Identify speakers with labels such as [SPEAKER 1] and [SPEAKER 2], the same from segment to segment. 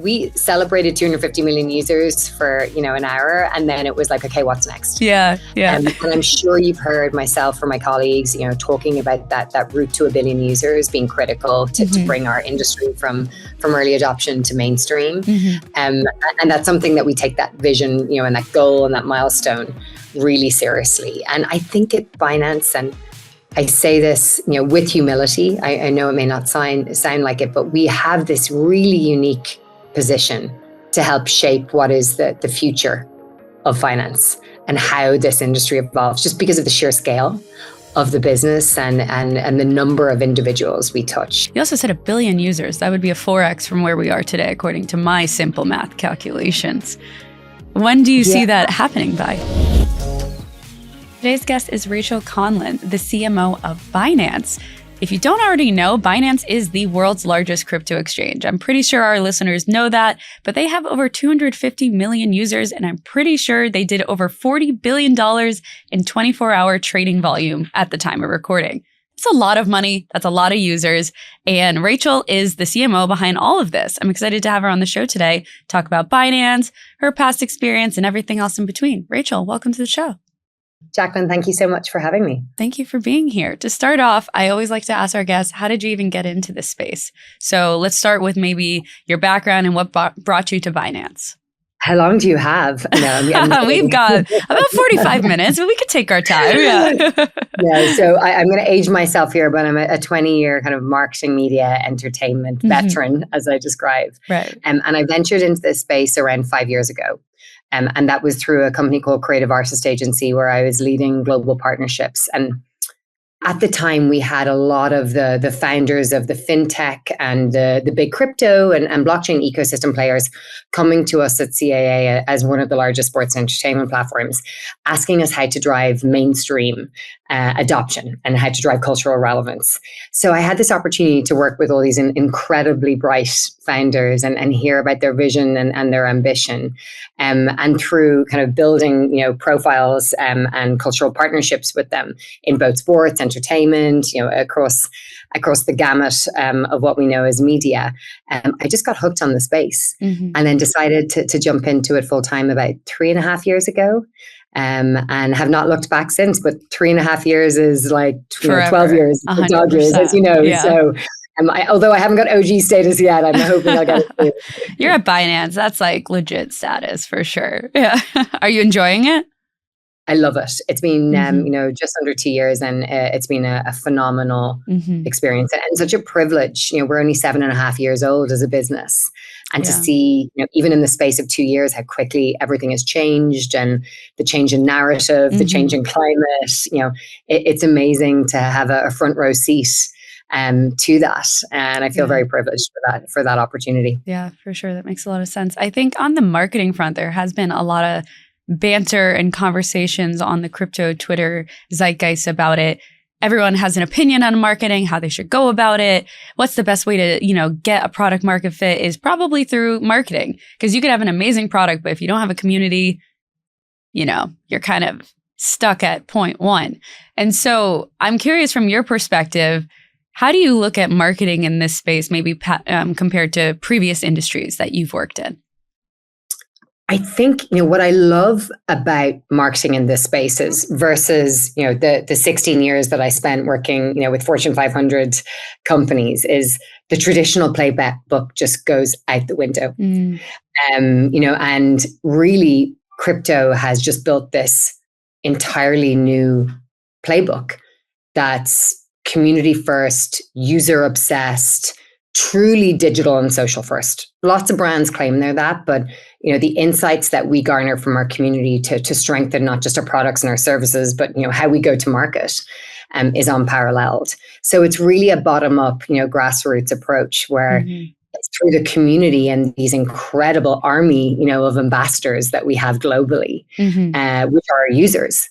[SPEAKER 1] we celebrated 250 million users for, an hour. And then it was like, okay, what's next?
[SPEAKER 2] Yeah.
[SPEAKER 1] And I'm sure you've heard myself or my colleagues, talking about that route to 1 billion users being critical to bring our industry from early adoption to mainstream. And that's something that we take that vision, and that goal and that milestone really seriously. And I think at Binance, and I say this, with humility, I know it may not sound like it, but we have this really unique position to help shape what is the future of finance and how this industry evolves, just because of the sheer scale of the business and the number of individuals we touch.
[SPEAKER 2] You also said 1 billion users. That would be a 4x from where we are today, according to my simple math calculations. When do you see that happening by? Today's guest is Rachel Conlan, the CMO of Binance. If you don't already know, Binance is the world's largest crypto exchange. I'm pretty sure our listeners know that, but they have over 250 million users, and I'm pretty sure they did over $40 billion in 24-hour trading volume at the time of recording. It's a lot of money. That's a lot of users. And Rachel is the CMO behind all of this. I'm excited to have her on the show today, talk about Binance, her past experience, and everything else in between. Rachel, welcome to the show.
[SPEAKER 1] Jacquelyn, thank you so much for having me.
[SPEAKER 2] Thank you for being here. To start off, I always like to ask our guests, how did you even get into this space? So let's start with maybe your background and what brought you to Binance.
[SPEAKER 1] How long do you have? No,
[SPEAKER 2] We've got about 45 minutes, but we could take our time.
[SPEAKER 1] Yeah. So I'm going to age myself here, but I'm a 20-year kind of marketing, media, entertainment veteran, as I describe.
[SPEAKER 2] Right.
[SPEAKER 1] And I ventured into this space around 5 years ago. And that was through a company called Creative Artist Agency, where I was leading global partnerships. And at the time, we had a lot of the founders of the fintech and the big crypto and blockchain ecosystem players coming to us at CAA as one of the largest sports and entertainment platforms, asking us how to drive mainstream adoption and how to drive cultural relevance. So I had this opportunity to work with all these incredibly bright founders and hear about their vision and their ambition. And through kind of building, profiles and cultural partnerships with them in both sports, entertainment, across the gamut of what we know as media, I just got hooked on the space and then decided to jump into it full time about 3.5 years ago. And have not looked back since, but 3.5 years is like 12 years, dog years, as you know.
[SPEAKER 2] Yeah.
[SPEAKER 1] So although I haven't got OG status yet, I'm hoping I'll get it soon.
[SPEAKER 2] You're at Binance. That's like legit status for sure. Yeah. Are you enjoying it?
[SPEAKER 1] I love it. It's been, just under 2 years, and it's been a phenomenal experience and such a privilege. We're only 7.5 years old as a business. And to see, even in the space of 2 years, how quickly everything has changed, and the change in narrative, the change in climate, it's amazing to have a front row seat to that. And I feel very privileged for that opportunity.
[SPEAKER 2] Yeah, for sure. That makes a lot of sense. I think on the marketing front, there has been a lot of banter and conversations on the crypto Twitter zeitgeist about it. Everyone has an opinion on marketing, how they should go about it. What's the best way to, get a product market fit is probably through marketing, because you could have an amazing product, but if you don't have a community, you're kind of stuck at point one. And so I'm curious, from your perspective, how do you look at marketing in this space, maybe compared to previous industries that you've worked in?
[SPEAKER 1] I think, what I love about marketing in this space is versus, the 16 years that I spent working, with Fortune 500 companies, is the traditional playbook just goes out the window. And really crypto has just built this entirely new playbook that's community first, user obsessed, truly digital and social first. Lots of brands claim they're that, but the insights that we garner from our community to strengthen not just our products and our services, but how we go to market is unparalleled. So it's really a bottom up, grassroots approach where it's through the community and these incredible army, of ambassadors that we have globally, which are our users,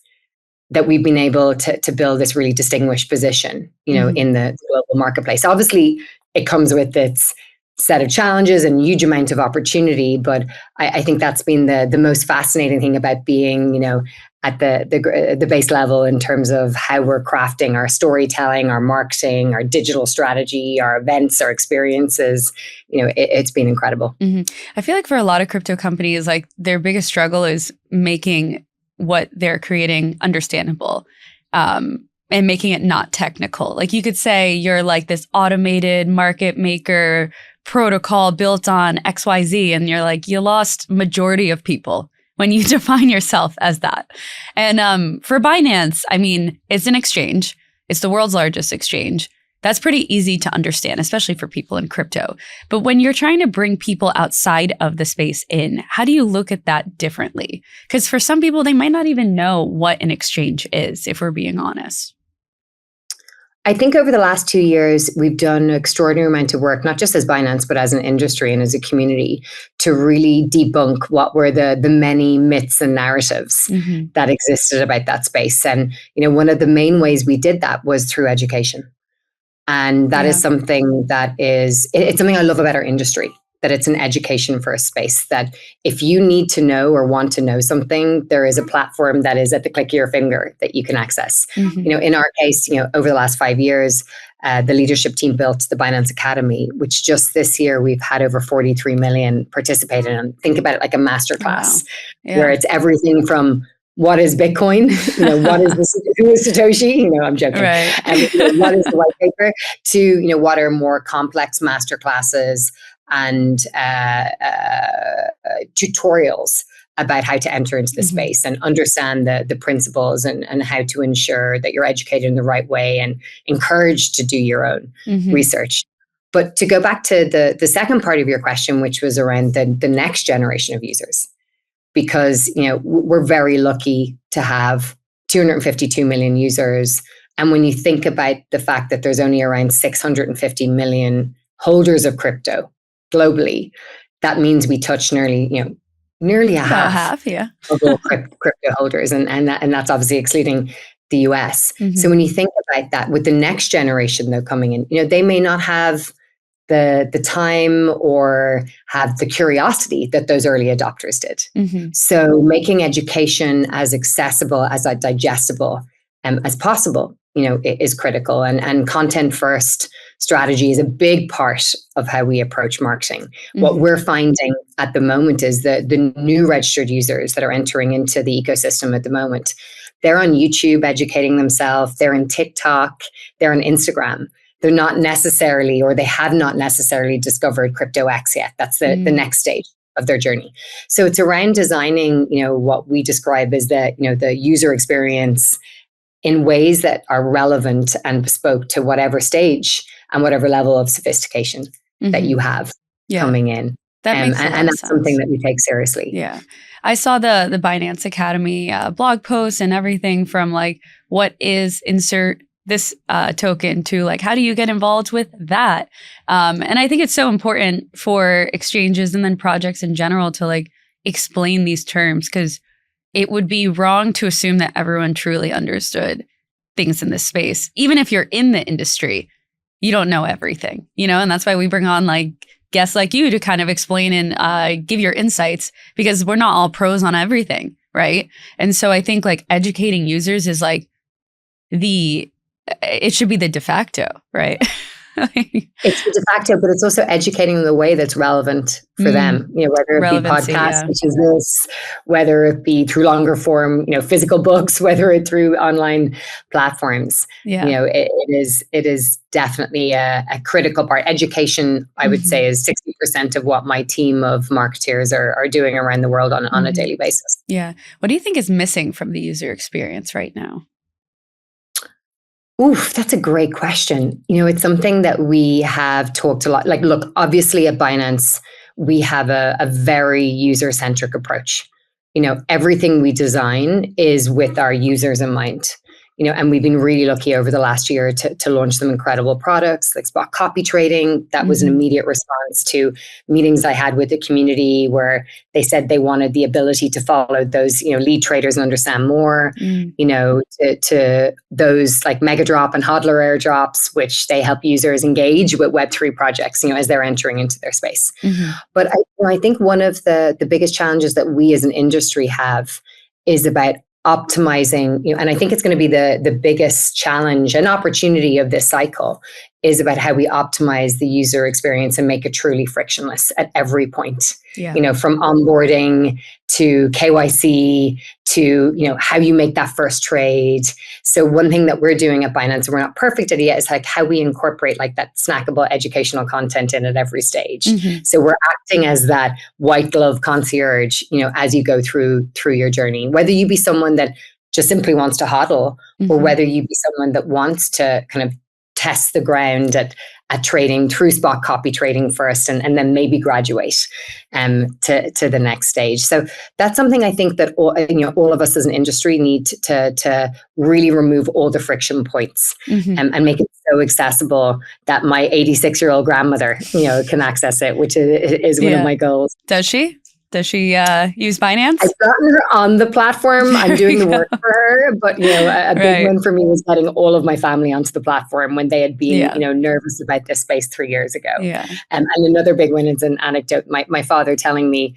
[SPEAKER 1] that we've been able to build this really distinguished position, in the global marketplace. Obviously, it comes with its set of challenges and huge amount of opportunity, but I think that's been the most fascinating thing about being, at the base level in terms of how we're crafting our storytelling, our marketing, our digital strategy, our events, our experiences. It's been incredible.
[SPEAKER 2] Mm-hmm. I feel like for a lot of crypto companies, like their biggest struggle is making what they're creating understandable. And making it not technical. Like you could say you're like this automated market maker protocol built on XYZ, and you're like, you lost majority of people when you define yourself as that. And for Binance, I mean, it's an exchange. It's the world's largest exchange. That's pretty easy to understand, especially for people in crypto. But when you're trying to bring people outside of the space in, how do you look at that differently? Because for some people, they might not even know what an exchange is, if we're being honest.
[SPEAKER 1] I think over the last 2 years, we've done an extraordinary amount of work, not just as Binance, but as an industry and as a community, to really debunk what were the many myths and narratives that existed about that space. And, one of the main ways we did that was through education. And that is something it's something I love about our industry, that it's an education first space, that if you need to know or want to know something, there is a platform that is at the click of your finger that you can access. In our case, over the last 5 years, the leadership team built the Binance Academy, which just this year we've had over 43 million participate in. And think about it like a masterclass, where it's everything from what is Bitcoin? What is who is Satoshi? I'm joking.
[SPEAKER 2] Right.
[SPEAKER 1] And what is the white paper? To what are more complex masterclasses and tutorials about how to enter into the space and understand the principles and how to ensure that you're educated in the right way and encouraged to do your own research. But to go back to the second part of your question, which was around the next generation of users, because we're very lucky to have 252 million users. And when you think about the fact that there's only around 650 million holders of crypto globally, that means we touch nearly a half of all crypto holders, and that's obviously excluding the US. So when you think about that, with the next generation though coming in, they may not have the time or have the curiosity that those early adopters did. So making education as accessible, as digestible as possible, is critical. And content first strategy is a big part of how we approach marketing. What we're finding at the moment is that the new registered users that are entering into the ecosystem at the moment, they're on YouTube educating themselves, they're in TikTok, they're on Instagram. They're not necessarily, or they have not necessarily discovered CryptoX yet. That's the next stage of their journey. So it's around designing, what we describe as the user experience in ways that are relevant and bespoke to whatever stage and whatever level of sophistication that you have coming in.
[SPEAKER 2] That makes
[SPEAKER 1] and that's something that we take seriously.
[SPEAKER 2] Yeah. I saw the Binance Academy blog posts and everything from like, what is insert this token to like, how do you get involved with that? And I think it's so important for exchanges and then projects in general to like explain these terms, because it would be wrong to assume that everyone truly understood things in this space. Even if you're in the industry, you don't know everything, and that's why we bring on like guests like you to kind of explain and give your insights, because we're not all pros on everything, right? And so I think like educating users is like it should be the de facto, right?
[SPEAKER 1] It's the de facto, but it's also educating them the way that's relevant for them, whether it be podcasts, which is this, whether it be through longer form, physical books, whether it through online platforms. It is definitely a critical part. Education, I would say, is 60% of what my team of marketeers are doing around the world on a daily basis.
[SPEAKER 2] Yeah. What do you think is missing from the user experience right now?
[SPEAKER 1] Oof, that's a great question. It's something that we have talked a lot. Like, look, obviously at Binance, we have a very user-centric approach. Everything we design is with our users in mind. And we've been really lucky over the last year to launch some incredible products like spot copy trading. That was an immediate response to meetings I had with the community where they said they wanted the ability to follow those, lead traders and understand more, to those like mega drop and hodler airdrops, which they help users engage with Web3 projects, as they're entering into their space. But I think one of the biggest challenges that we as an industry have is about optimizing, and I think it's going to be the biggest challenge and opportunity of this cycle, is about how we optimize the user experience and make it truly frictionless at every point.
[SPEAKER 2] Yeah.
[SPEAKER 1] From onboarding to KYC to, how you make that first trade. So one thing that we're doing at Binance, and we're not perfect at it yet, is like how we incorporate like that snackable educational content in at every stage.
[SPEAKER 2] Mm-hmm.
[SPEAKER 1] So we're acting as that white glove concierge, as you go through your journey, whether you be someone that just simply wants to hodl, or whether you be someone that wants to kind of test the ground at trading through spot copy trading first, and then maybe graduate to the next stage. So that's something I think that all of us as an industry need to really remove all the friction points and make it so accessible that my 86-year-old grandmother can access it, which is one of my goals.
[SPEAKER 2] Does she use Binance?
[SPEAKER 1] I've gotten her on the platform. I'm doing the work for her, but a big one for me was getting all of my family onto the platform when they had been nervous about this space 3 years ago. And another big one is an anecdote. My father telling me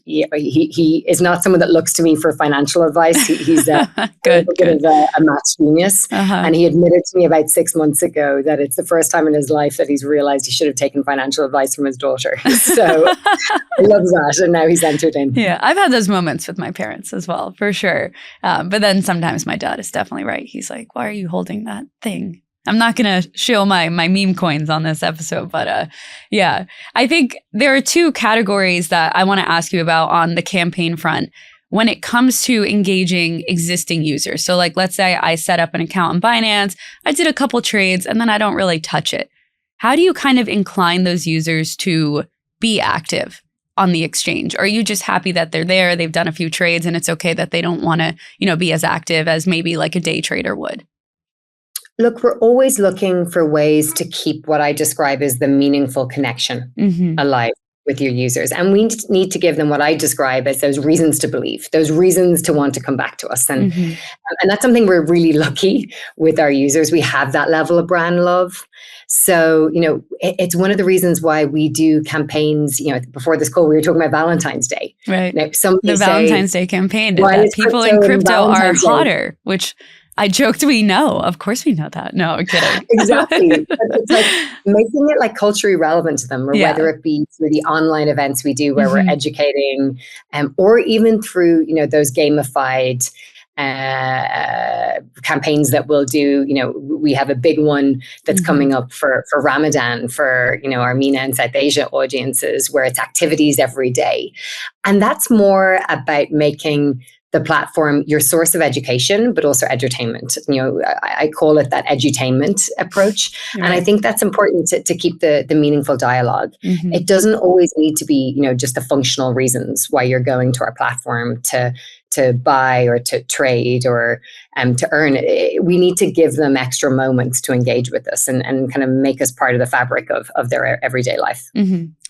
[SPEAKER 1] he is not someone that looks to me for financial advice. He's a bit of a maths genius, and he admitted to me about 6 months ago that it's the first time in his life that he's realized he should have taken financial advice from his daughter. So I love that. And now he's entered in.
[SPEAKER 2] Yeah, I've had those moments with my parents as well, for sure. But then sometimes my dad is definitely right. He's like, why are you holding that thing? I'm not going to show my meme coins on this episode, but I think there are two categories that I want to ask you about on the campaign front when it comes to engaging existing users. So like, let's say I set up an account on Binance, I did a couple trades, and then I don't really touch it. How do you kind of incline those users to be active on the exchange? Or are you just happy that they're there, they've done a few trades, and it's okay that they don't want to, be as active as maybe like a day trader would?
[SPEAKER 1] Look, we're always looking for ways to keep what I describe as the meaningful connection alive with your users. And we need to give them what I describe as those reasons to believe, those reasons to want to come back to us. And that's something we're really lucky with our users. We have that level of brand love. So, it's one of the reasons why we do campaigns. Before this call, we were talking about Valentine's Day.
[SPEAKER 2] Right. Now, the Valentine's Day campaign, that people in crypto are hotter, which I joked we know. Of course we know that. No, I'm kidding.
[SPEAKER 1] Exactly. But it's like making it like culturally relevant to them, or whether it be through the online events we do where we're educating, or even through, those gamified campaigns that we'll do. We have a big one that's coming up for Ramadan for, our MENA and South Asia audiences, where it's activities every day. And that's more about making the platform your source of education, but also edutainment. I call it that edutainment approach. Right. And I think that's important to keep the meaningful dialogue. It doesn't always need to be, just the functional reasons why you're going to our platform to buy or to trade or to earn. We need to give them extra moments to engage with us and kind of make us part of the fabric of their everyday life.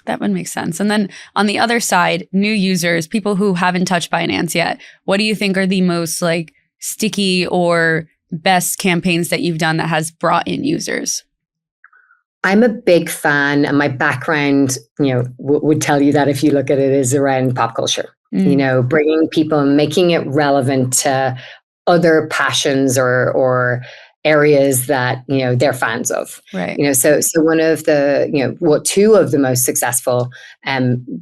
[SPEAKER 2] That would make sense. And then on the other side, new users, people who haven't touched Binance yet, what do you think are the most like sticky or best campaigns that you've done that has brought in users?
[SPEAKER 1] I'm a big fan, and my background, would tell you that if you look at it, is around pop culture. Bringing people and making it relevant to other passions or areas that they're fans of.
[SPEAKER 2] Right.
[SPEAKER 1] So one of the two of the most successful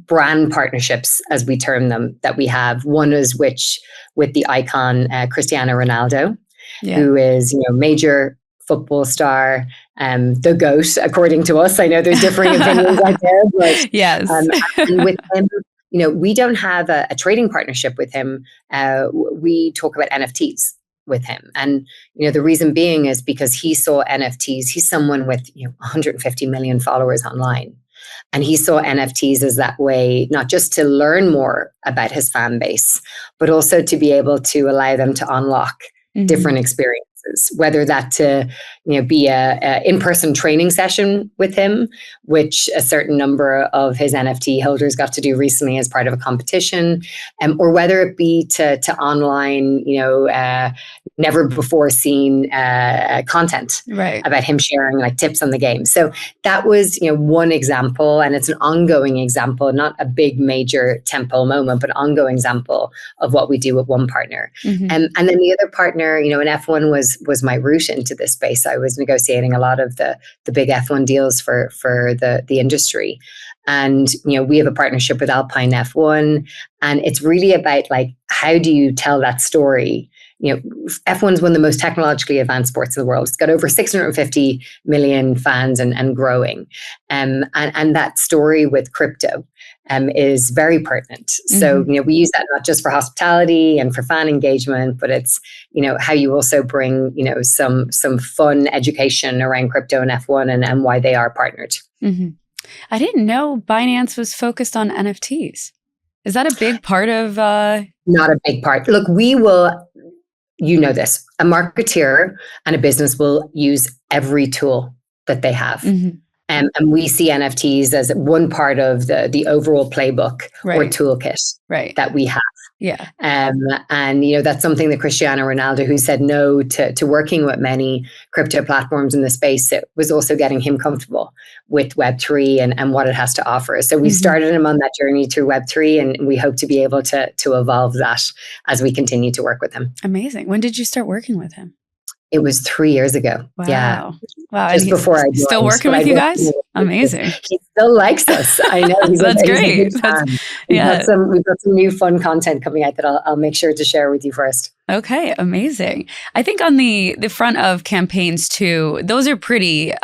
[SPEAKER 1] brand partnerships, as we term them, that we have. One is with the icon Cristiano Ronaldo, who is major football star, the GOAT, according to us. I know there's differing opinions out there, but
[SPEAKER 2] yes.
[SPEAKER 1] And with him, we don't have a trading partnership with him. We talk about NFTs with him. And, the reason being is because he saw NFTs. He's someone with 150 million followers online. And he saw NFTs as that way, not just to learn more about his fan base, but also to be able to allow them to unlock different experiences. Whether that to be a in-person training session with him, which a certain number of his NFT holders got to do recently as part of a competition, or whether it be to online never before seen content about him sharing like tips on the game. So that was, one example, and it's an ongoing example, not a big major tentpole moment, but an ongoing example of what we do with one partner. And then the other partner, in F1 was my route into this space. I was negotiating a lot of the big F1 deals for the industry. And, we have a partnership with Alpine F1, and it's really about like, how do you tell that story? F1 is one of the most technologically advanced sports in the world. It's got over 650 million fans and growing. And that story with crypto is very pertinent. So, we use that not just for hospitality and for fan engagement, but it's, how you also bring, some fun education around crypto and F1 and why they are partnered.
[SPEAKER 2] I didn't know Binance was focused on NFTs. Is that a big part of?
[SPEAKER 1] Not a big part. Look, we will, this, a marketeer and a business will use every tool that they have. And we see NFTs as one part of the overall playbook or toolkit that we have.
[SPEAKER 2] Yeah.
[SPEAKER 1] And, that's something that Cristiano Ronaldo, who said no to working with many crypto platforms in the space, it was also getting him comfortable with Web3 and what it has to offer. So we started him on that journey through Web3, and we hope to be able to evolve that as we continue to work with him.
[SPEAKER 2] Amazing. When did you start working with him?
[SPEAKER 1] It was 3 years ago.
[SPEAKER 2] Wow.
[SPEAKER 1] Yeah.
[SPEAKER 2] Wow.
[SPEAKER 1] Just before I joined.
[SPEAKER 2] Still working with you guys? Amazing.
[SPEAKER 1] He still likes us. I know.
[SPEAKER 2] That's great.
[SPEAKER 1] We've got some new fun content coming out that I'll make sure to share with you first.
[SPEAKER 2] Okay. Amazing. I think on the front of campaigns too, those are pretty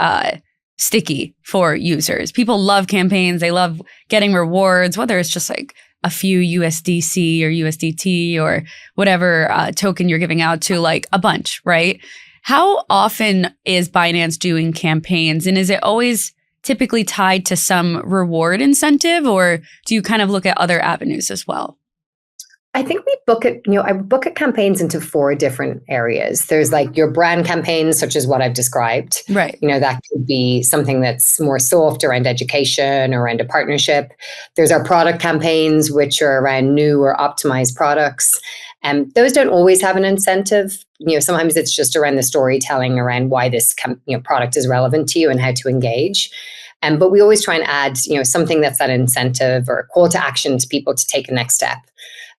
[SPEAKER 2] sticky for users. People love campaigns. They love getting rewards, whether it's just like a few USDC or USDT or whatever token you're giving out to, like a bunch, right? How often is Binance doing campaigns? And is it always typically tied to some reward incentive, or do you kind of look at other avenues as well?
[SPEAKER 1] I think we book it, I book it campaigns into 4 different areas. There's like your brand campaigns, such as what I've described.
[SPEAKER 2] Right.
[SPEAKER 1] That could be something that's more soft around education or around a partnership. There's our product campaigns, which are around new or optimized products. And those don't always have an incentive. Sometimes it's just around the storytelling around why this product is relevant to you and how to engage. But we always try and add, something that's that incentive or call to action to people to take a next step.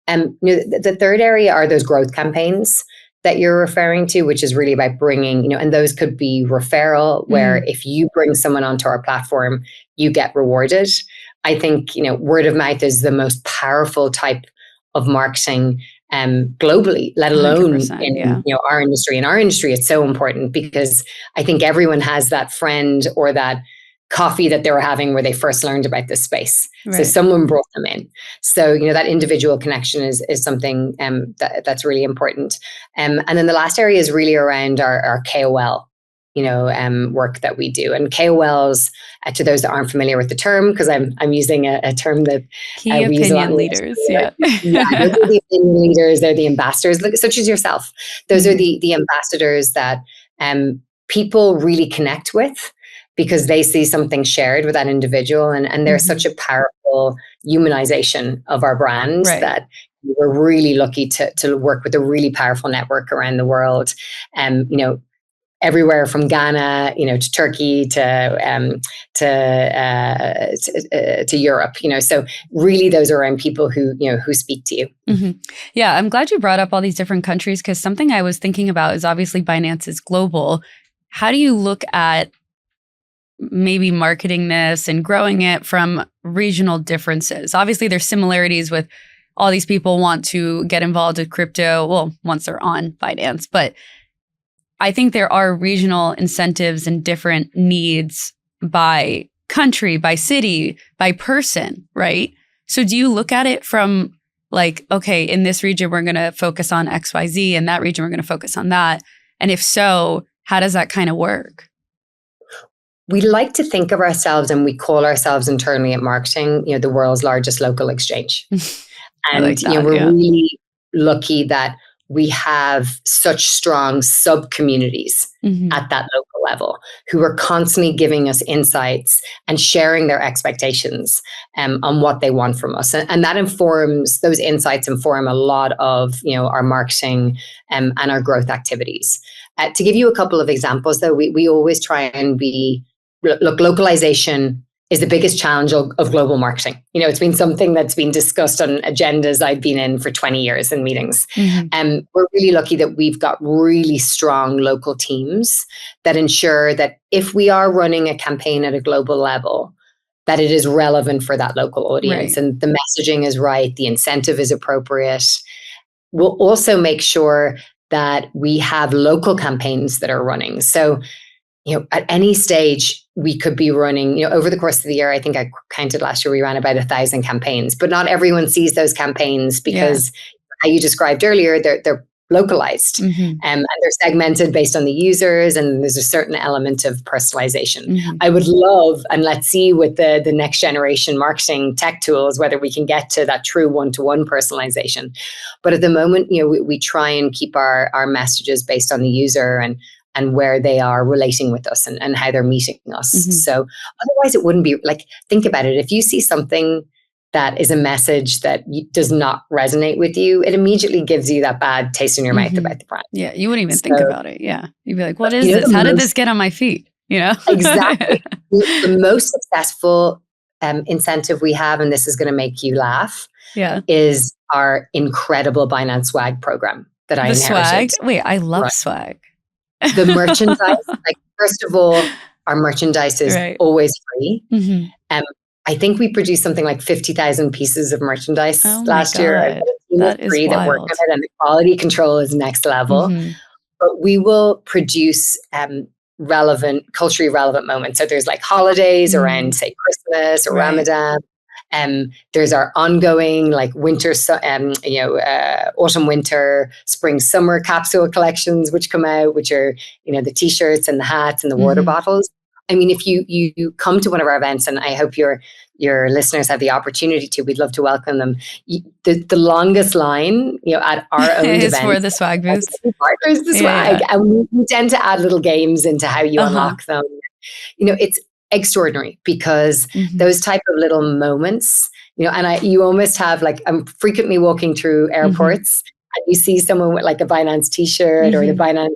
[SPEAKER 1] The third area are those growth campaigns that you're referring to, which is really about bringing, and those could be referral, where if you bring someone onto our platform, you get rewarded. I think, word of mouth is the most powerful type of marketing globally, let alone in our industry. In our industry, it's so important because I think everyone has that friend or that coffee that they were having where they first learned about this space. Right. So someone brought them in. So, that individual connection is something that's really important. And then the last area is really around our KOL, work that we do. And KOLs, to those that aren't familiar with the term, because I'm using a term that
[SPEAKER 2] key
[SPEAKER 1] we use a lot
[SPEAKER 2] opinion leaders.
[SPEAKER 1] Yeah. Those are the opinion leaders. They're the ambassadors, such as yourself. Those are the ambassadors that people really connect with, because they see something shared with that individual, and they're such a powerful humanization of our brand that we're really lucky to work with a really powerful network around the world. Everywhere from Ghana, to Turkey to Europe, So really, those are around people who speak to you.
[SPEAKER 2] Yeah, I'm glad you brought up all these different countries, because something I was thinking about is obviously Binance is global. How do you look at maybe marketing this and growing it from regional differences? Obviously, there's similarities with all these people want to get involved with crypto, well, once they're on Binance, but I think there are regional incentives and different needs by country, by city, by person, right? So do you look at it from like, okay, in this region, we're going to focus on XYZ, in that region, we're going to focus on that? And if so, how does that kind of work?
[SPEAKER 1] We like to think of ourselves, and we call ourselves internally at marketing, the world's largest local exchange. And
[SPEAKER 2] like that,
[SPEAKER 1] we're really lucky that we have such strong sub communities at that local level, who are constantly giving us insights and sharing their expectations on what they want from us. And that informs, those insights inform a lot of, our marketing and our growth activities. To give you a couple of examples, though, we always try and look, localization is the biggest challenge of global marketing. It's been something that's been discussed on agendas I've been in for 20 years in meetings. And we're really lucky that we've got really strong local teams that ensure that if we are running a campaign at a global level, that it is relevant for that local audience, and the messaging is right, the incentive is appropriate. We'll also make sure that we have local campaigns that are running. So, at any stage, we could be running, over the course of the year, I think I counted last year, we ran about 1,000 campaigns, but not everyone sees those campaigns because, how you described earlier, they're localized and they're segmented based on the users, and there's a certain element of personalization. I would love, and let's see with the next generation marketing tech tools, whether we can get to that true one-to-one personalization. But at the moment, we try and keep our messages based on the user and where they are relating with us and how they're meeting us. So otherwise it wouldn't be think about it. If you see something that is a message that does not resonate with you, it immediately gives you that bad taste in your mouth about the brand.
[SPEAKER 2] Yeah, you wouldn't even think about it. Yeah. You'd be like, what is this? How did this get on my feet?
[SPEAKER 1] Exactly. The most successful incentive we have, and this is going to make you laugh, is our incredible Binance swag program that I inherited.
[SPEAKER 2] Swag? Wait, I love swag.
[SPEAKER 1] The merchandise, first of all, our merchandise is always free. I think we produced something like 50,000 pieces of merchandise last year.
[SPEAKER 2] That is wild.
[SPEAKER 1] That work on it, and the quality control is next level. But we will produce culturally relevant moments. So there's holidays around, say, Christmas or Ramadan. There's our ongoing winter, autumn, winter, spring, summer capsule collections, which come out, which are, the t-shirts and the hats and the water bottles. I mean, if you come to one of our events, and I hope your listeners have the opportunity to, we'd love to welcome them. The longest line, at our own
[SPEAKER 2] is
[SPEAKER 1] event
[SPEAKER 2] for the swag booth.
[SPEAKER 1] Partners, the swag, and we tend to add little games into how you unlock them. It's extraordinary because those type of little moments, and you almost have I'm frequently walking through airports and you see someone with a Binance t-shirt or the Binance,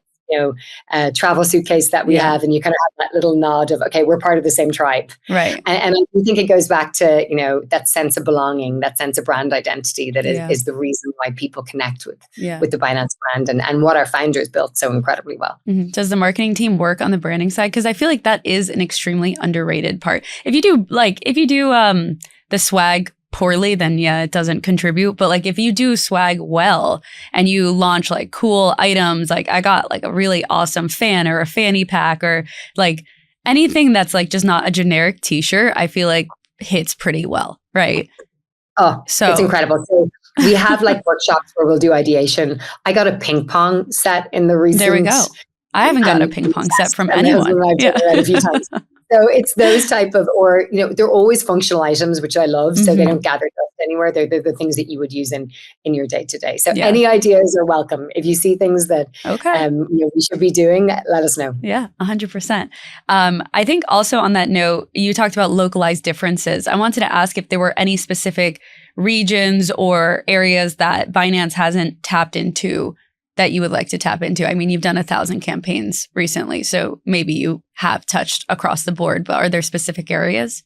[SPEAKER 1] travel suitcase that we have, and you kind of have that little nod of, okay, we're part of the same tribe. Right. And I think it goes back to, that sense of belonging, that sense of brand identity that is the reason why people connect with the Binance brand and what our founders built so incredibly well.
[SPEAKER 2] Does the marketing team work on the branding side? Because I feel like that is an extremely underrated part. If you do the swag poorly, then it doesn't contribute. But if you do swag well and you launch cool items, I got a really awesome fan or a fanny pack or anything that's just not a generic t-shirt, I feel hits pretty well, right?
[SPEAKER 1] Oh, so it's incredible. So we have workshops where we'll do ideation. I got a ping pong set in the recent.
[SPEAKER 2] There we go. I haven't gotten a ping pong set from anyone.
[SPEAKER 1] I've done it a few times. So it's those type of, or, they're always functional items, which I love. So they don't gather dust anywhere. They're the things that you would use in your day to day. So any ideas are welcome. If you see things that we should be doing, let us know.
[SPEAKER 2] Yeah, 100%. I think also on that note, you talked about localized differences. I wanted to ask if there were any specific regions or areas that Binance hasn't tapped into that you would like to tap into. I mean, you've done 1,000 campaigns recently, so maybe you have touched across the board, but are there specific areas?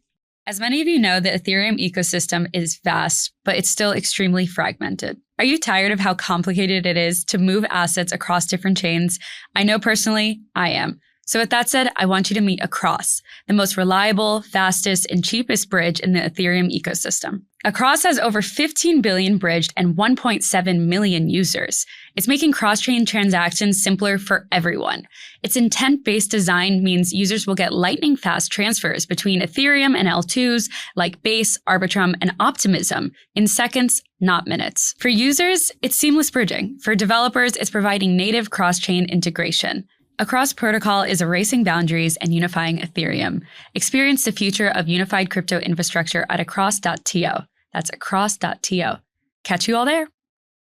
[SPEAKER 2] As many of you know, the Ethereum ecosystem is vast, but it's still extremely fragmented. Are you tired of how complicated it is to move assets across different chains? I know personally, I am. So with that said, I want you to meet Across, the most reliable, fastest, and cheapest bridge in the Ethereum ecosystem. Across has over 15 billion bridged and 1.7 million users. It's making cross-chain transactions simpler for everyone. Its intent-based design means users will get lightning-fast transfers between Ethereum and L2s like Base, Arbitrum, and Optimism in seconds, not minutes. For users, it's seamless bridging. For developers, it's providing native cross-chain integration. Across Protocol is erasing boundaries and unifying Ethereum. Experience the future of unified crypto infrastructure at across.to. That's across.to. Catch you all there.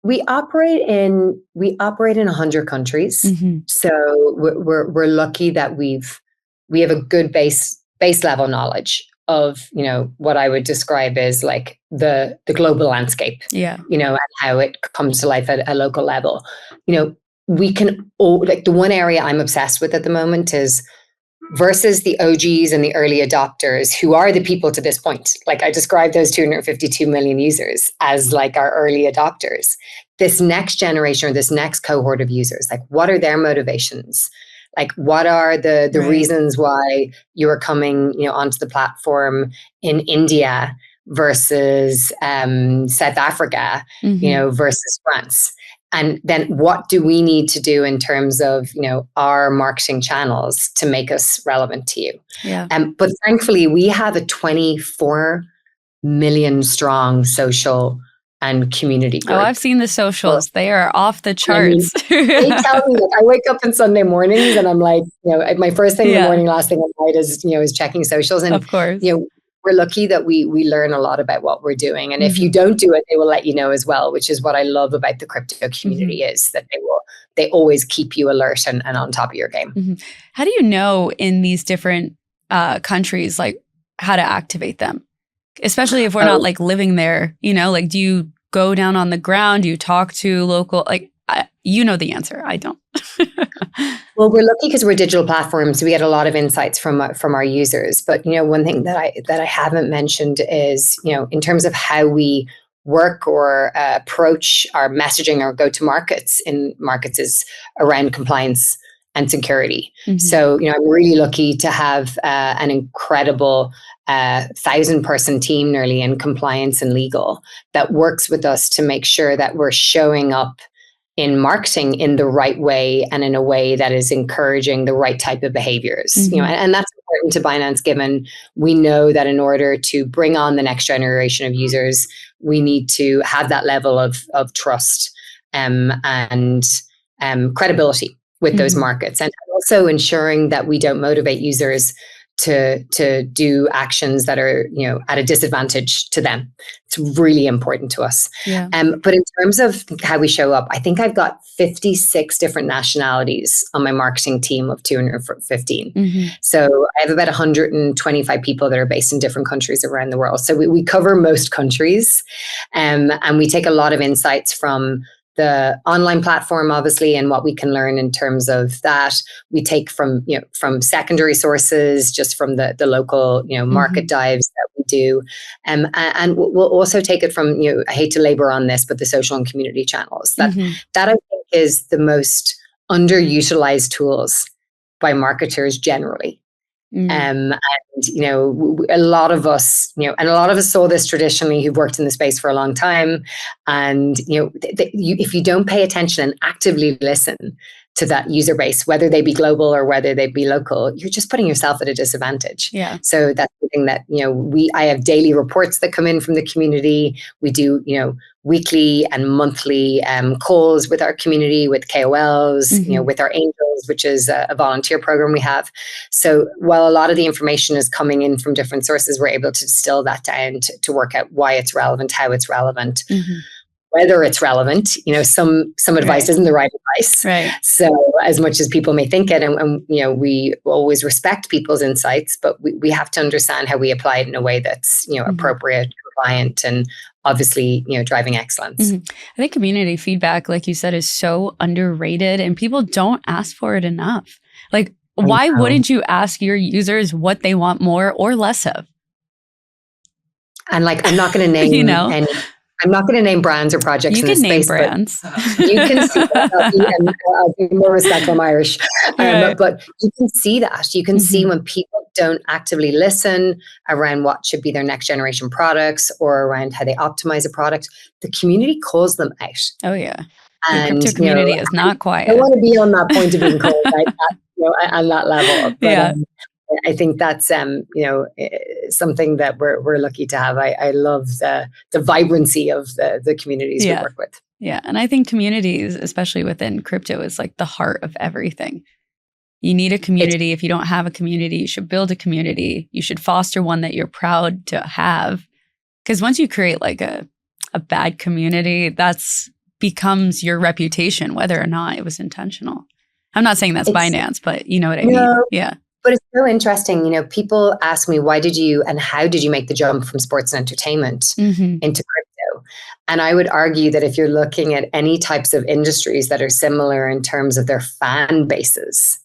[SPEAKER 1] We operate in 100 countries.
[SPEAKER 2] Mm-hmm.
[SPEAKER 1] So we're lucky that we have a good base level knowledge of, what I would describe as like the global landscape.
[SPEAKER 2] Yeah.
[SPEAKER 1] And how it comes to life at a local level. We can like the one area I'm obsessed with at the moment is versus the OGs and the early adopters, who are the people to this point. Like I described those 252 million users as like our early adopters. This next generation or this next cohort of users, like what are their motivations? Like what are the
[SPEAKER 2] Right.
[SPEAKER 1] reasons why you are coming, onto the platform in India versus South Africa,
[SPEAKER 2] Mm-hmm.
[SPEAKER 1] versus France? And then what do we need to do in terms of, our marketing channels to make us relevant to you?
[SPEAKER 2] Yeah.
[SPEAKER 1] But thankfully, we have a 24 million strong social and community group.
[SPEAKER 2] Oh, I've seen the socials. They are off the charts.
[SPEAKER 1] They tell me, I wake up on Sunday mornings and I'm like, my first thing in the morning, last thing at night is checking socials. And,
[SPEAKER 2] of course.
[SPEAKER 1] We're lucky that we learn a lot about what we're doing. And if you don't do it, they will let you know as well, which is what I love about the crypto community is that they always keep you alert and on top of your game.
[SPEAKER 2] How do you know in these different countries, like how to activate them? Especially if we're not like living there, like do you go down on the ground? Do you talk to local, like, the answer. I don't.
[SPEAKER 1] Well, we're lucky because we're digital platforms. So we get a lot of insights from our users. But, one thing that I haven't mentioned is, in terms of how we work or approach our messaging or go to markets is around compliance and security. So, I'm really lucky to have an incredible 1,000-person team nearly in compliance and legal that works with us to make sure that we're showing up in marketing in the right way and in a way that is encouraging the right type of behaviors. And that's important to Binance, given we know that in order to bring on the next generation of users, we need to have that level of trust and credibility with those markets, and also ensuring that we don't motivate users to do actions that are, at a disadvantage to them. It's really important to us.
[SPEAKER 2] Yeah.
[SPEAKER 1] But in terms of how we show up, I think I've got 56 different nationalities on my marketing team of 215. So I have about 125 people that are based in different countries around the world. So we cover most countries, and we take a lot of insights from the online platform, obviously, and what we can learn in terms of that. We take from secondary sources, just from the local market dives that we do, and we'll also take it from I hate to labor on this, but the social and community channels that I think is the most underutilized tools by marketers generally. And a lot of us, saw this traditionally who've worked in the space for a long time. And, if you don't pay attention and actively listen to that user base, whether they be global or whether they be local, you're just putting yourself at a disadvantage.
[SPEAKER 2] Yeah.
[SPEAKER 1] So that's something that, I have daily reports that come in from the community. We do, weekly and monthly calls with our community, with KOLs, with our angels, which is a volunteer program we have. So while a lot of the information is coming in from different sources, we're able to distill that down to work out why it's relevant, how it's relevant. Whether it's relevant, some advice isn't the right advice.
[SPEAKER 2] Right.
[SPEAKER 1] So as much as people may think it, and we always respect people's insights, but we have to understand how we apply it in a way that's appropriate, compliant, and obviously driving excellence.
[SPEAKER 2] I think community feedback, like you said, is so underrated, and people don't ask for it enough. Like, why wouldn't you ask your users what they want more or less of? And
[SPEAKER 1] I'm not going to name any. I'm not going to name brands or projects in this space.
[SPEAKER 2] You can name brands.
[SPEAKER 1] You can see that. I'll be more respectful, I'm Irish. But you can see that. You can see when people don't actively listen around what should be their next generation products or around how they optimize a product, the community calls them out.
[SPEAKER 2] Oh, yeah. The crypto community is not quiet.
[SPEAKER 1] I want to be on that point of being called on that level. But, I think that's something that we're lucky to have. I love the vibrancy of the communities we work with.
[SPEAKER 2] Yeah, and I think communities, especially within crypto, is like the heart of everything. You need a community. If you don't have a community, you should build a community. You should foster one that you're proud to have. Because once you create like a bad community, becomes your reputation, whether or not it was intentional. I'm not saying that's Binance, but you know what I mean? Yeah.
[SPEAKER 1] But it's so interesting. People ask me, why did you and how did you make the jump from sports and entertainment into crypto? And I would argue that if you're looking at any types of industries that are similar in terms of their fan bases,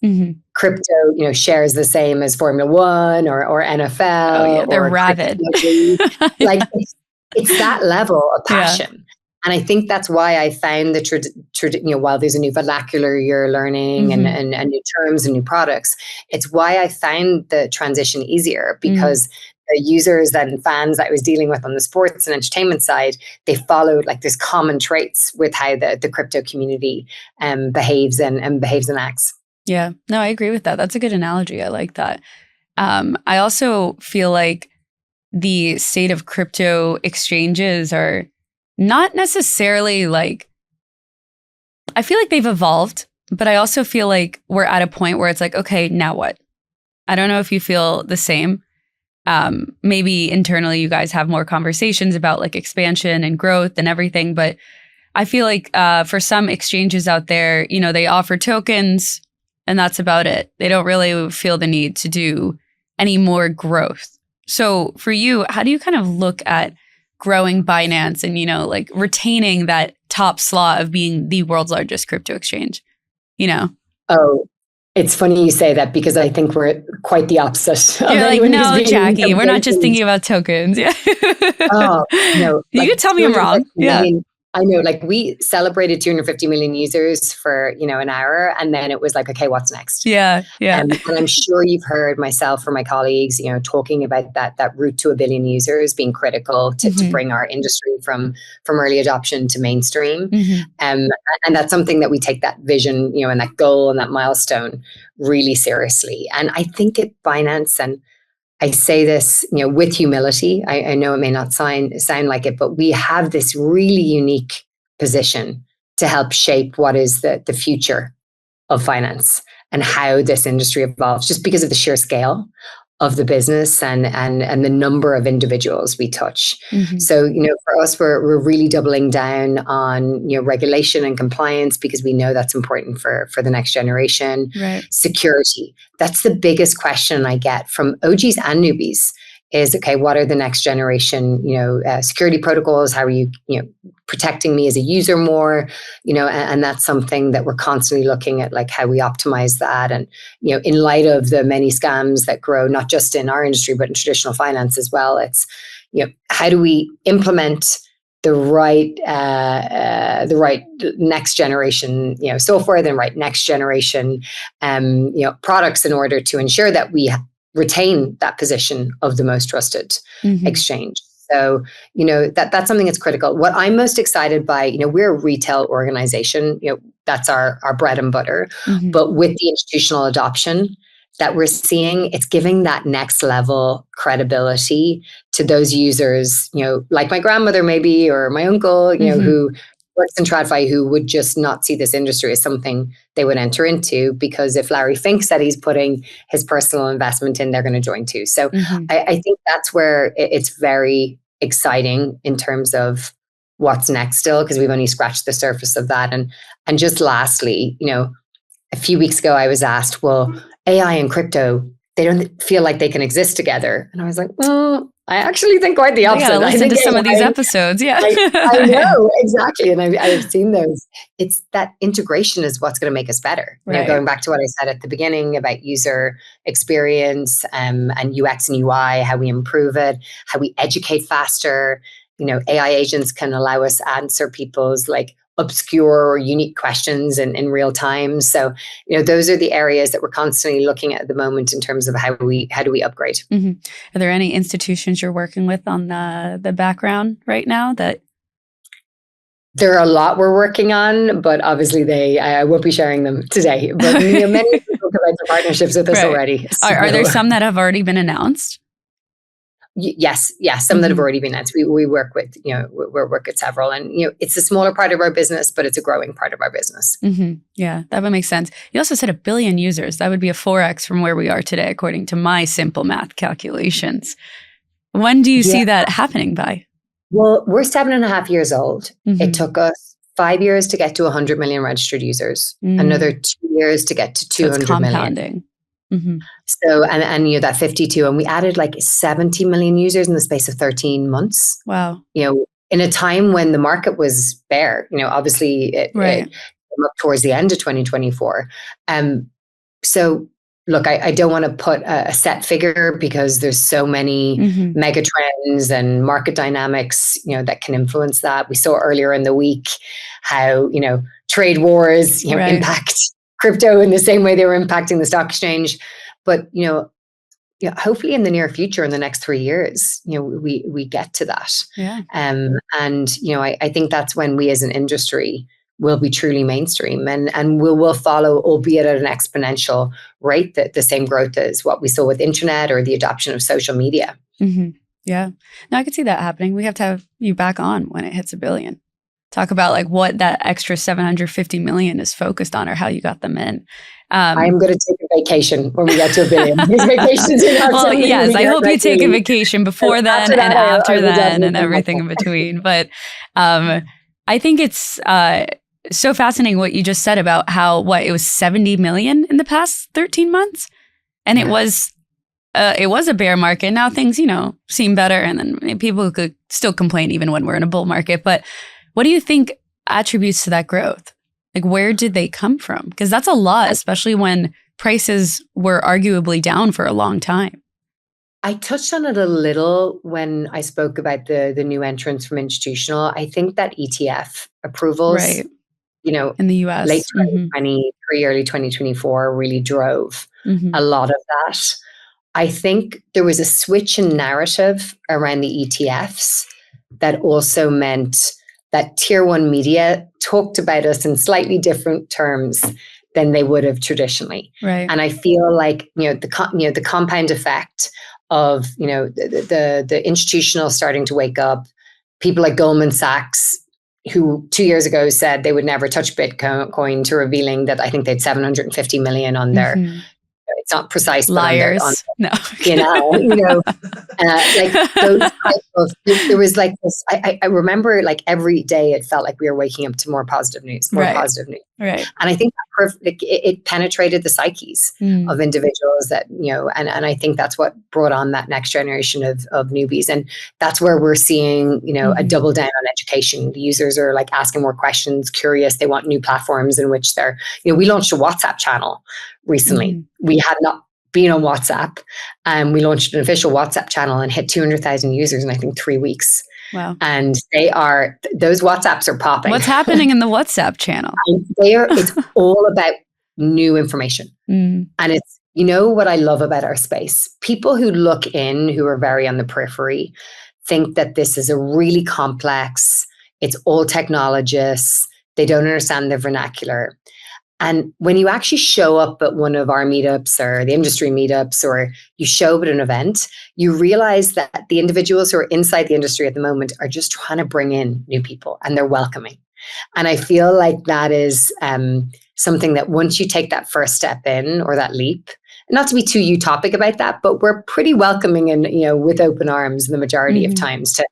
[SPEAKER 1] crypto, shares the same as Formula One or NFL.
[SPEAKER 2] Oh, yeah, they're rabid.
[SPEAKER 1] Like it's that level of passion. Yeah. And I think that's why I found while there's a new vernacular you're learning and new terms and new products, it's why I found the transition easier, because the users and fans that I was dealing with on the sports and entertainment side, they followed like there's common traits with how the crypto community behaves and acts.
[SPEAKER 2] Yeah, no, I agree with that. That's a good analogy. I like that. I also feel like the state of crypto exchanges are not necessarily like, I feel like they've evolved, but I also feel like we're at a point where it's like, okay, now what? I don't know if you feel the same. Maybe internally you guys have more conversations about like expansion and growth and everything, but I feel like for some exchanges out there, they offer tokens and that's about it. They don't really feel the need to do any more growth. So for you, how do you kind of look at growing Binance and, like retaining that top slot of being the world's largest crypto exchange,
[SPEAKER 1] Oh, it's funny you say that, because I think we're quite the opposite.
[SPEAKER 2] You're like, no, Jackie, we're not just thinking about tokens. Yeah.
[SPEAKER 1] Oh, no.
[SPEAKER 2] You can tell me I'm wrong. Yeah.
[SPEAKER 1] I know, like we celebrated 250 million users for, an hour. And then it was like, okay, what's next?
[SPEAKER 2] Yeah. Yeah.
[SPEAKER 1] And I'm sure you've heard myself or my colleagues, talking about that route to 1 billion users being critical to bring our industry from early adoption to mainstream. And that's something that we take that vision, and that goal and that milestone really seriously. And I think at Binance, and I say this, with humility. I know it may not sound like it, but we have this really unique position to help shape what is the future of finance and how this industry evolves, just because of the sheer scale of the business and the number of individuals we touch. So, for us, we're really doubling down on, regulation and compliance, because we know that's important for the next generation.
[SPEAKER 2] Right.
[SPEAKER 1] Security. That's the biggest question I get from OGs and newbies is, okay, what are the next generation, security protocols? How are you, protecting me as a user more, and that's something that we're constantly looking at, like how we optimize that. And, in light of the many scams that grow, not just in our industry, but in traditional finance as well, it's, how do we implement the right next generation, software, the right next generation, products in order to ensure that we retain that position of the most trusted exchange. So, that's something that's critical. What I'm most excited by, we're a retail organization, that's our bread and butter, but with the institutional adoption that we're seeing, it's giving that next level credibility to those users, like my grandmother maybe, or my uncle, who works in TradFi, who would just not see this industry as something they would enter into, because if Larry Fink said he's putting his personal investment in, they're going to join too. So I think that's where it's very exciting in terms of what's next still, because we've only scratched the surface of that. And just lastly, a few weeks ago, I was asked, well, AI and crypto, they don't feel like they can exist together. And I was like, well, I actually think quite the opposite.
[SPEAKER 2] Yeah, listen to some of these episodes. Yeah.
[SPEAKER 1] I know, exactly. And I've seen those. It's that integration is what's going to make us better.
[SPEAKER 2] Right.
[SPEAKER 1] Going back to what I said at the beginning about user experience and UX and UI, how we improve it, how we educate faster. AI agents can allow us to answer people's like obscure or unique questions in real time. So, those are the areas that we're constantly looking at the moment in terms of how do we upgrade.
[SPEAKER 2] Are there any institutions you're working with on the background right now that?
[SPEAKER 1] There are a lot we're working on, but obviously I won't be sharing them today. But many people have partnerships with us already.
[SPEAKER 2] So. Are there some that have already been announced?
[SPEAKER 1] Yes, some that have already been announced. We work with, we work at several, and it's a smaller part of our business, but it's a growing part of our business.
[SPEAKER 2] Yeah, that would make sense. You also said 1 billion users. That would be a 4x from where we are today, according to my simple math calculations. When do you see that happening by?
[SPEAKER 1] Well, we're 7.5 years old. It took us 5 years to get to 100 million registered users, another 2 years to get to 200
[SPEAKER 2] so
[SPEAKER 1] million.
[SPEAKER 2] Compounding. Mm-hmm.
[SPEAKER 1] So, and that 52, and we added like 70 million users in the space of 13 months.
[SPEAKER 2] Wow.
[SPEAKER 1] In a time when the market was bare, obviously it came up towards the end of 2024. So look, I don't want to put a set figure because there's so many mega trends and market dynamics, that can influence that. We saw earlier in the week how, trade wars, impact crypto in the same way they were impacting the stock exchange. But, hopefully in the near future, in the next 3 years, we get to that.
[SPEAKER 2] Yeah.
[SPEAKER 1] And, I think that's when we as an industry will be truly mainstream and will follow, albeit at an exponential rate, the same growth as what we saw with internet or the adoption of social media.
[SPEAKER 2] Mm-hmm. Yeah. No, I could see that happening. We have to have you back on when it hits $1 billion. Talk about like what that extra 750 million is focused on or how you got them in.
[SPEAKER 1] I'm going to take a vacation when we get to $1 billion. Vacations
[SPEAKER 2] well, yes, I hope you take a vacation before then and after then and everything in between. But I think it's so fascinating what you just said about how it was 70 million in the past 13 months, and it was a bear market. Now things seem better, and then people could still complain even when we're in a bull market. But what do you think attributes to that growth? Like, where did they come from? Because that's a lot, especially when prices were arguably down for a long time.
[SPEAKER 1] I touched on it a little when I spoke about the new entrants from institutional. I think that ETF approvals,
[SPEAKER 2] in the US,
[SPEAKER 1] late 2023, early 2024 really drove a lot of that. I think there was a switch in narrative around the ETFs that also meant that tier one media talked about us in slightly different terms than they would have traditionally.
[SPEAKER 2] Right.
[SPEAKER 1] And I feel like, the compound effect of, the institutional starting to wake up, people like Goldman Sachs, who 2 years ago said they would never touch Bitcoin, to revealing that I think they had 750 million on their, it's not precise,
[SPEAKER 2] liars.
[SPEAKER 1] But like those type of, there was like this, I remember like every day it felt like we were waking up to more positive news. Positive news.
[SPEAKER 2] Right.
[SPEAKER 1] And I think it penetrated the psyches of individuals that, and I think that's what brought on that next generation of newbies. And that's where we're seeing, a double down on education. The users are like asking more questions, curious. They want new platforms in which they're, we launched a WhatsApp channel recently. We had not been on WhatsApp, and we launched an official WhatsApp channel and hit 200,000 users in I think 3 weeks.
[SPEAKER 2] Wow.
[SPEAKER 1] And those WhatsApps are popping.
[SPEAKER 2] What's happening in the WhatsApp channel?
[SPEAKER 1] It's all about new information. And it's, what I love about our space, people who look in, who are very on the periphery, think that this is a really complex, it's all technologists, they don't understand the vernacular. And when you actually show up at one of our meetups or the industry meetups, or you show up at an event, you realize that the individuals who are inside the industry at the moment are just trying to bring in new people, and they're welcoming. And I feel like that is something that once you take that first step in, or that leap, not to be too utopic about that, but we're pretty welcoming and, with open arms the majority of times to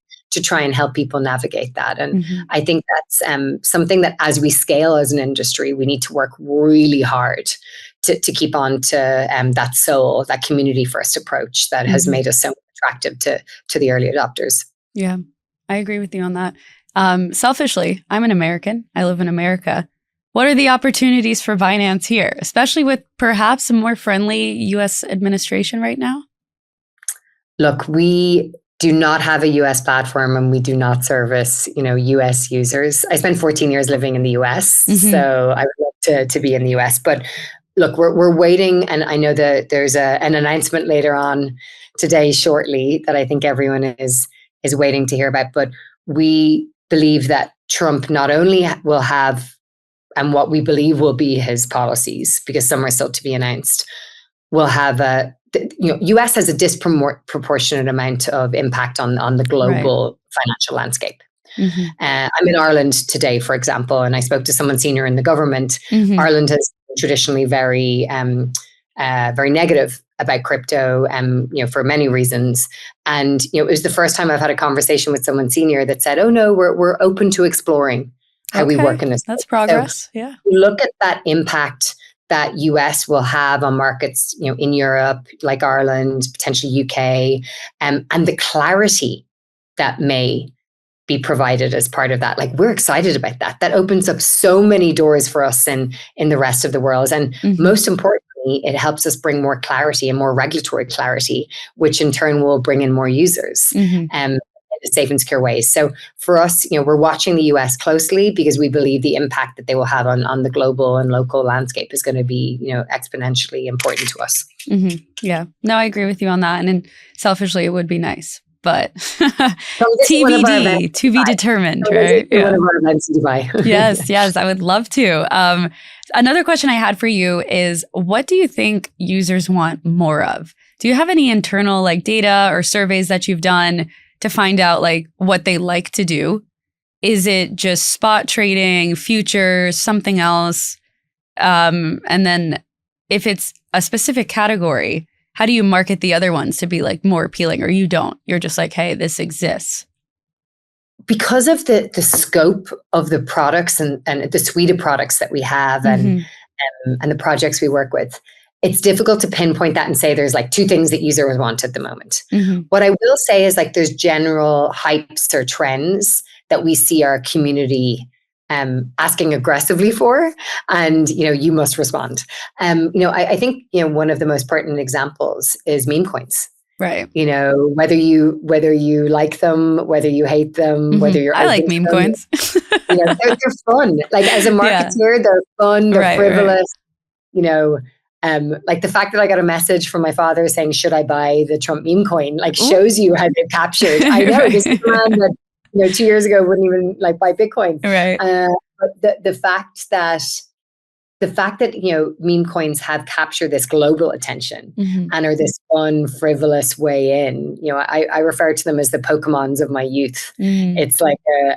[SPEAKER 1] try and help people navigate that. And I think that's something that as we scale as an industry, we need to work really hard to keep on to that soul, that community first approach that has made us so attractive to the early adopters.
[SPEAKER 2] Yeah, I agree with you on that. Selfishly, I'm an American. I live in America. What are the opportunities for Binance here, especially with perhaps a more friendly US administration right now?
[SPEAKER 1] Look, we do not have a US platform, and we do not service, US users. I spent 14 years living in the US, so I would love to be in the US. But look, we're waiting, and I know that there's an announcement later on today, shortly, that I think everyone is waiting to hear about. But we believe that Trump not only will have, and what we believe will be his policies, because some are still to be announced, will have US has a disproportionate amount of impact on the global financial landscape. I'm in Ireland today, for example, and I spoke to someone senior in the government. Ireland has traditionally very negative about crypto, for many reasons. And it was the first time I've had a conversation with someone senior that said, "Oh no, we're open to exploring how we work in this.
[SPEAKER 2] That's progress. Yeah.
[SPEAKER 1] Look at that impact that US will have on markets, in Europe, like Ireland, potentially UK, and the clarity that may be provided as part of that. Like, we're excited about that. That opens up so many doors for us in the rest of the world. And most importantly, it helps us bring more clarity and more regulatory clarity, which in turn will bring in more users. In a safe and secure way. So for us, we're watching the US closely because we believe the impact that they will have on the global and local landscape is going to be, exponentially important to us.
[SPEAKER 2] Yeah, no, I agree with you on that. And then selfishly, it would be nice, but TBD, to be determined, right?
[SPEAKER 1] One of our events in Dubai.
[SPEAKER 2] Yes, I would love to. Another question I had for you is, what do you think users want more of? Do you have any internal data or surveys that you've done to find out what they like to do? Is it just spot trading, futures, something else? And then if it's a specific category, how do you market the other ones to be more appealing, or you don't? You're just hey, this exists.
[SPEAKER 1] Because of the scope of the products and the suite of products that we have and the projects we work with, it's difficult to pinpoint that and say there's two things that users want at the moment. What I will say is there's general hypes or trends that we see our community asking aggressively for, and you must respond. I think one of the most pertinent examples is meme coins.
[SPEAKER 2] Right.
[SPEAKER 1] Whether you like them, whether you hate them, whether you're
[SPEAKER 2] I like meme coins.
[SPEAKER 1] they're fun. As a marketer, they're fun. They're frivolous. Right. The fact that I got a message from my father saying, should I buy the Trump meme coin, shows you how they've captured. I know this is a man that 2 years ago wouldn't even buy Bitcoin.
[SPEAKER 2] Right.
[SPEAKER 1] But the fact that meme coins have captured this global attention and are this fun, frivolous way in. I refer to them as the Pokemons of my youth. It's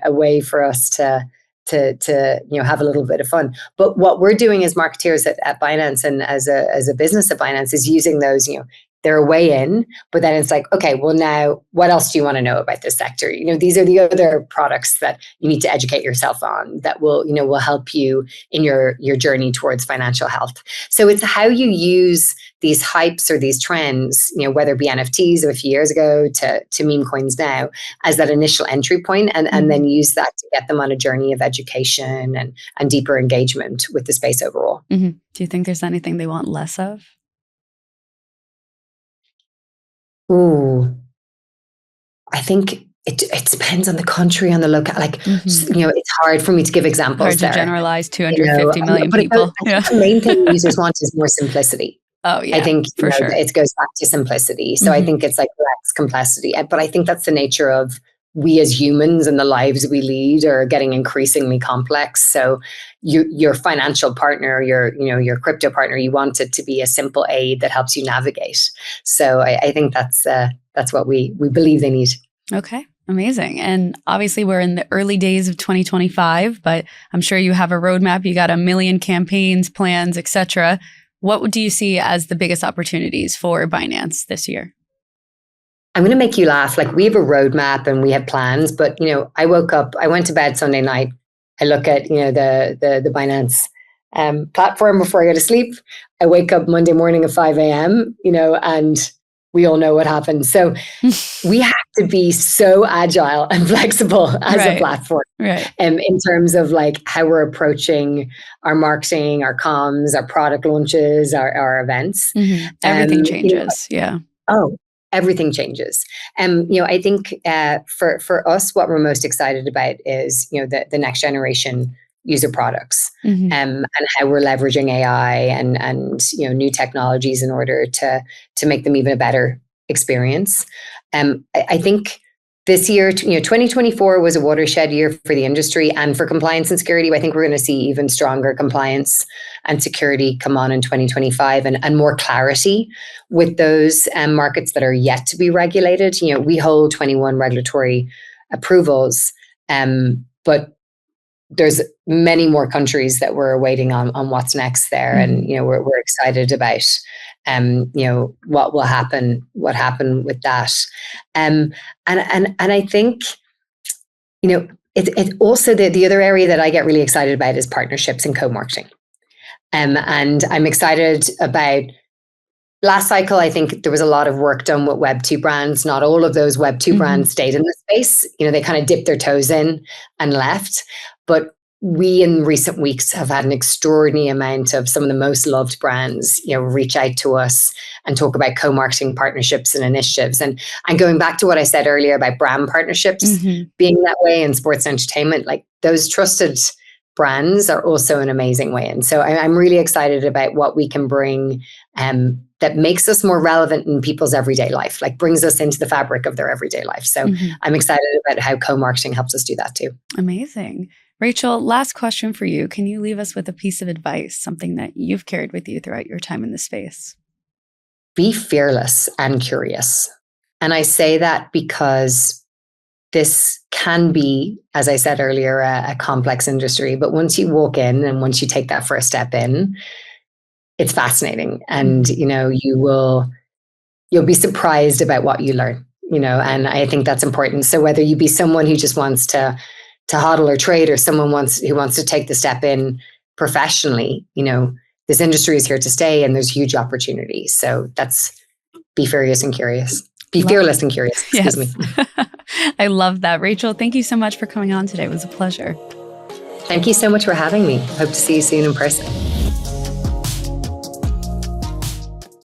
[SPEAKER 1] a way for us to have a little bit of fun. But what we're doing as marketeers at Binance and as a business at Binance is using those, they're a way in, but then it's okay, well, now what else do you want to know about this sector? These are the other products that you need to educate yourself on that will help you in your journey towards financial health. So it's how you use these hypes or these trends, whether it be NFTs of a few years ago to meme coins now, as that initial entry point, and then use that to get them on a journey of education and deeper engagement with the space overall.
[SPEAKER 2] Do you think there's anything they want less of?
[SPEAKER 1] Ooh, I think it depends on the country, on the local. It's hard for me to give examples.
[SPEAKER 2] Hard to generalize 250 million people.
[SPEAKER 1] The main thing users want is more simplicity.
[SPEAKER 2] Oh yeah,
[SPEAKER 1] I think
[SPEAKER 2] for sure.
[SPEAKER 1] It goes back to simplicity. So I think it's less complexity. But I think that's the nature of we as humans and the lives we lead are getting increasingly complex. So your financial partner, your crypto partner, you want it to be a simple aid that helps you navigate. So I think that's what we believe they need.
[SPEAKER 2] Okay, amazing. And obviously we're in the early days of 2025, but I'm sure you have a roadmap. You got a million campaigns, plans, etc. What do you see as the biggest opportunities for Binance this year?
[SPEAKER 1] I'm going to make you laugh. We have a roadmap and we have plans, but I woke up, I went to bed Sunday night. I look at the Binance platform before I go to sleep. I wake up Monday morning at 5 a.m. And we all know what happens. So we have to be so agile and flexible as a platform, in terms of how we're approaching our marketing, our comms, our product launches, our events.
[SPEAKER 2] Everything changes.
[SPEAKER 1] Everything changes. I think for us, what we're most excited about is, the next generation user products, and how we're leveraging AI and new technologies in order to make them even a better experience. I think this year, 2024 was a watershed year for the industry and for compliance and security. I think we're going to see even stronger compliance and security come on in 2025 and more clarity with those markets that are yet to be regulated. We hold 21 regulatory approvals, but there's many more countries that we're waiting on what's next there. And, we're excited about, what will happen with that. And I think, It also, the other area that I get really excited about is partnerships and co-marketing. And I'm excited about last cycle. I think there was a lot of work done with Web2 brands. Not all of those Web2 brands stayed in the space. They kind of dipped their toes in and left. But we in recent weeks have had an extraordinary amount of some of the most loved brands, reach out to us and talk about co-marketing partnerships and initiatives. And going back to what I said earlier about brand partnerships being that way in sports entertainment, like those trusted brands are also an amazing way. And so I'm really excited about what we can bring that makes us more relevant in people's everyday life, like brings us into the fabric of their everyday life. So I'm excited about how co-marketing helps us do that too.
[SPEAKER 2] Amazing. Rachel, last question for you. Can you leave us with a piece of advice, something that you've carried with you throughout your time in the space?
[SPEAKER 1] Be fearless and curious. And I say that because this can be, as I said earlier, a complex industry. But once you walk in and once you take that first step in, it's fascinating. And, you'll be surprised about what you learn, and I think that's important. So whether you be someone who just wants to hodl or trade, or someone who wants to take the step in professionally, this industry is here to stay and there's huge opportunities. So that's be fearless and curious. Be fearless and curious. Excuse me.
[SPEAKER 2] I love that. Rachel, thank you so much for coming on today. It was a pleasure.
[SPEAKER 1] Thank you so much for having me. Hope to see you soon in person.